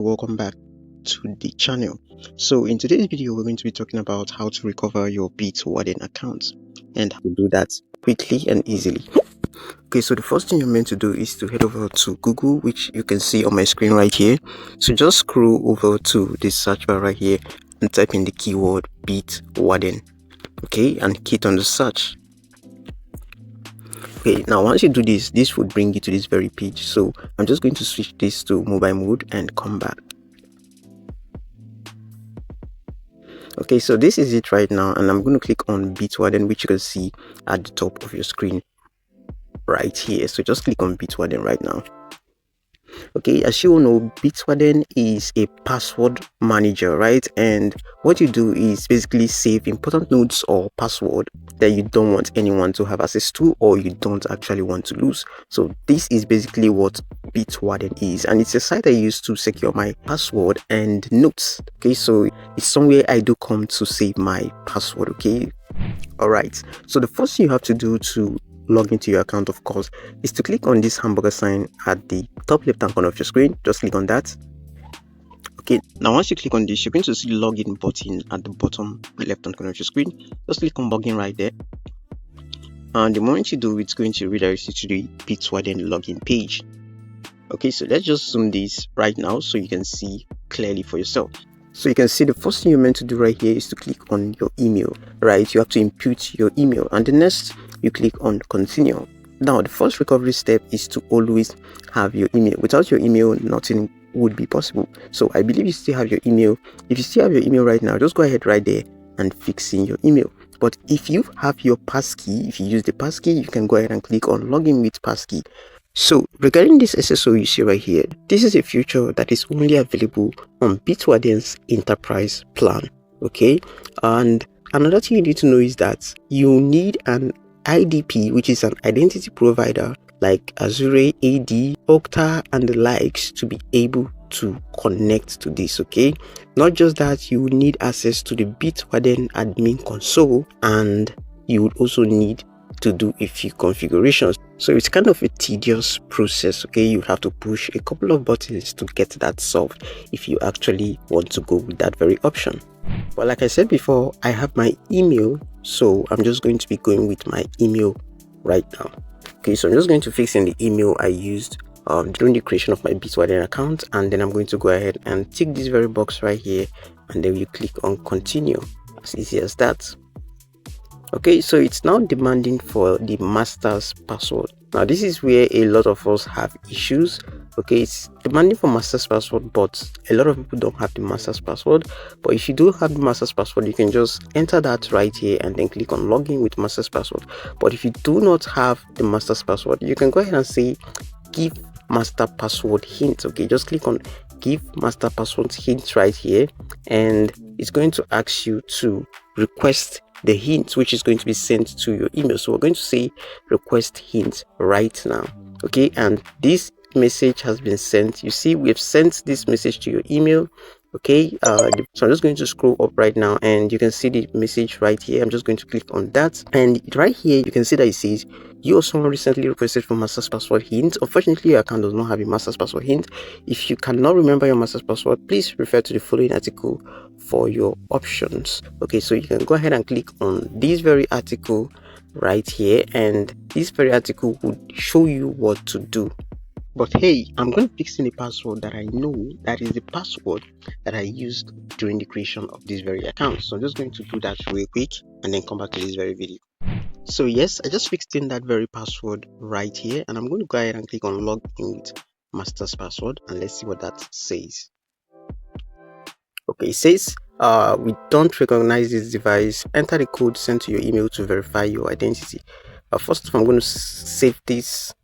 Welcome back to the channel. So in today's video we're going to be talking about how to recover your Bitwarden account and how to do that quickly and easily. Okay, so the first thing you're meant to do is to head over to Google, which you can see on my screen right here. So just scroll over to the search bar right here and type in the keyword Bitwarden. Okay, and hit on the search. Okay, now once you do this would bring you to this very page. So I'm just going to switch this to mobile mode and come back. Okay, so this is it right now, and I'm going to click on Bitwarden, which you can see at the top of your screen right here. So just click on Bitwarden right now. Okay, as you all know, Bitwarden is a password manager, right? And what you do is basically save important notes or password that you don't want anyone to have access to, or you don't actually want to lose. So this is basically what Bitwarden is, and it's a site I use to secure my password and notes. Okay, so it's somewhere I do come to save my password. Okay, all right, so the first thing you have to do to log into your account, of course, is to click on this hamburger sign at the top left hand corner of your screen. Just click on that. Okay, now once you click on this, you're going to see the login button at the bottom left hand corner of your screen. Just click on login right there, and the moment you do, it's going to redirect you to the Bitwarden login page. Okay, so let's just zoom this right now so you can see clearly for yourself. So you can see the first thing you're meant to do right here is to click on your email, right? You have to input your email, and the next you click on continue. Now the first recovery step is to always have your email. Without your email, nothing would be possible. So I believe you still have your email. If you still have your email right now, just go ahead right there and fix in your email. But if you have your passkey, if you use the passkey, you can go ahead and click on login with passkey. So regarding this SSO you see right here, this is a feature that is only available on Bitwarden's enterprise plan. Okay, and another thing you need to know is that you need an IDP, which is an identity provider like Azure AD, Okta and the likes, to be able to connect to this. Okay, not just that, you need access to the Bitwarden admin console, and you would also need to do a few configurations. So it's kind of a tedious process. Okay, you have to push a couple of buttons to get that solved if you actually want to go with that very option. But like I said before, I have my email, so I'm just going to be going with my email right now. Okay, so I'm just going to fix in the email I used during the creation of my Bitwarden account, and then I'm going to go ahead and tick this very box right here, and then you click on continue. As easy as that. Okay, so it's now demanding for the master's password. Now this is where a lot of us have issues. Okay, it's demanding for master's password, but a lot of people don't have the master's password. But if you do have the master's password, you can just enter that right here and then click on login with master's password. But if you do not have the master's password, you can go ahead and say give master password hint. Okay, just click on give master password hint right here, and it's going to ask you to request the hint, which is going to be sent to your email. So we're going to say request hint right now. Okay, and this message has been sent. You see, we have sent this message to your email. Okay, so I'm just going to scroll up right now, and you can see the message right here. I'm just going to click on that, and right here you can see that it says you or someone recently requested for master's password hint. Unfortunately, your account does not have a master's password hint. If you cannot remember your master's password, please refer to the following article for your options. Okay, so you can go ahead and click on this very article right here, and this very article would show you what to do. But hey, I'm going to fix in a password that I know that is the password that I used during the creation of this very account. So I'm just going to do that real quick and then come back to this very video. So yes, I just fixed in that very password right here, and I'm going to go ahead and click on log in with master's password, and let's see what that says. Okay, it says we don't recognize this device. Enter the code sent to your email to verify your identity. First off, I'm going to save this.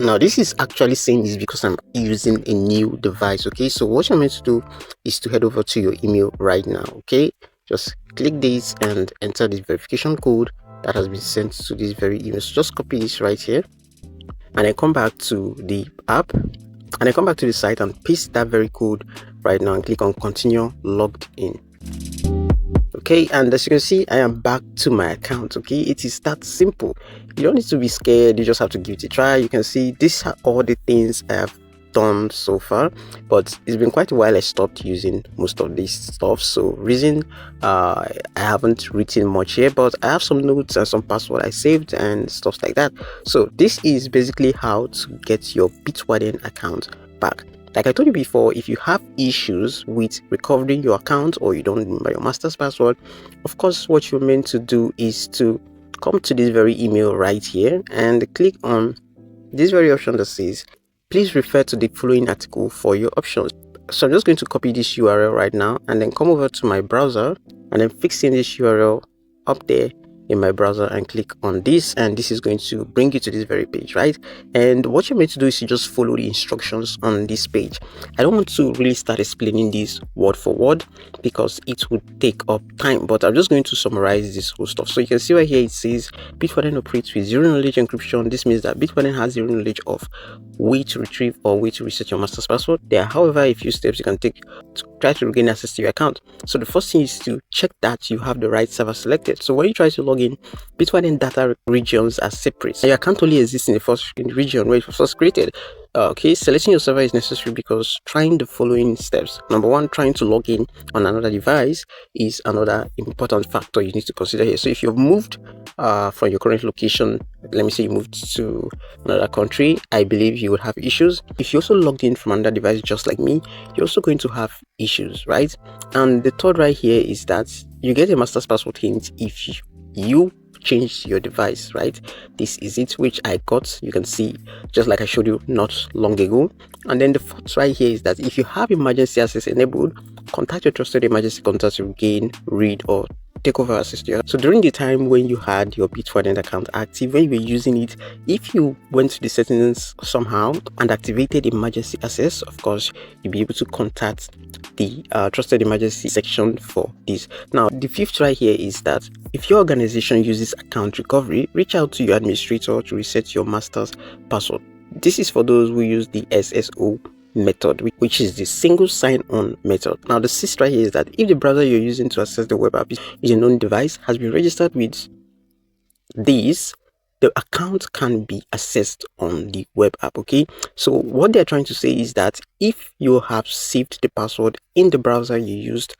Now this is actually saying this because I'm using a new device. Okay, so what you're meant to do is to head over to your email right now. Okay, just click this and enter the verification code that has been sent to this very email. So just copy this right here, and I come back to the app, and I come back to the site and paste that very code right now and click on continue logged in. Okay, and as you can see, I am back to my account. Okay, it is that simple. You don't need to be scared, you just have to give it a try. You can see these are all the things I have done so far, but it's been quite a while I stopped using most of this stuff. So reason I haven't written much here, but I have some notes and some password I saved and stuff like that. So this is basically how to get your Bitwarden account back. Like I told you before, if you have issues with recovering your account or you don't remember your master's password, of course what you're meant to do is to come to this very email right here and click on this very option that says please refer to the following article for your options. So I'm just going to copy this URL right now and then come over to my browser and then fix in this URL up there in my browser and click on this, and this is going to bring you to this very page, right? And what you're meant to do is you just follow the instructions on this page. I don't want to really start explaining this word for word because it would take up time, but I'm just going to summarize this whole stuff. So you can see right here it says Bitwarden operates with zero knowledge encryption. This means that Bitwarden has zero knowledge of way to retrieve or way to reset your master's password. There are, however, a few steps you can take to try to regain access to your account. So the first thing is to check that you have the right server selected. So when you try to log in, Bitwarden data regions are separate. And your account only exists in the region where it was first created. Okay, selecting your server is necessary because trying the following steps. Number one, trying to log in on another device is another important factor you need to consider here. So if you've moved from your current location, let me say you moved to another country, I believe you would have issues. If you also logged in from another device just like me, you're also going to have issues, right? And the third right here is that you get a master's password hint if you change your device, right? This is it, which I got, you can see, just like I showed you not long ago. And then the fourth right here is that if you have emergency access enabled, contact your trusted emergency contact to regain, read, or take over access to your. So during the time when you had your Bitwarden account active, when you were using it, if you went to the settings somehow and activated emergency access, of course you'll be able to contact the trusted emergency section for this. Now the fifth right here is that if your organization uses account recovery, reach out to your administrator to reset your master's password. This is for those who use the SSO method, which is the single sign-on method. Now the sixth right here is that if the browser you're using to access the web app is a known device, has been registered with this, the account can be accessed on the web app. Okay, so what they're trying to say is that if you have saved the password in the browser you used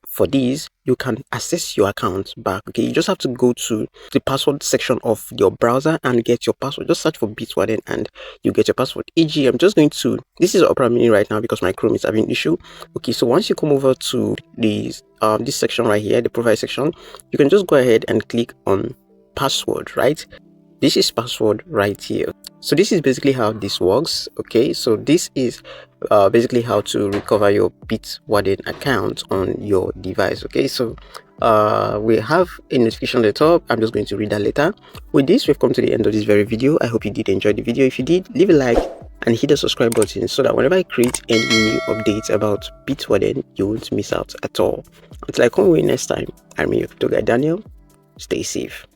for this, you can access your account back. Okay, you just have to go to the password section of your browser and get your password. Just search for Bitwarden and you get your password. E.g., I'm just going to, this is Opera Mini right now because my Chrome is having an issue. Okay, so once you come over to this section right here, the profile section, you can just go ahead and click on password, right? This is password right here. So this is basically how this works. Okay, so this is basically how to recover your Bitwarden account on your device. Okay, so we have a notification at the top. I'm just going to read that later. With this, we've come to the end of this very video. I hope you did enjoy the video. If you did, leave a like and hit the subscribe button so that whenever I create any new updates about Bitwarden, you won't miss out at all. Until I come away next time, I'm your crypto guy Daniel. Stay safe.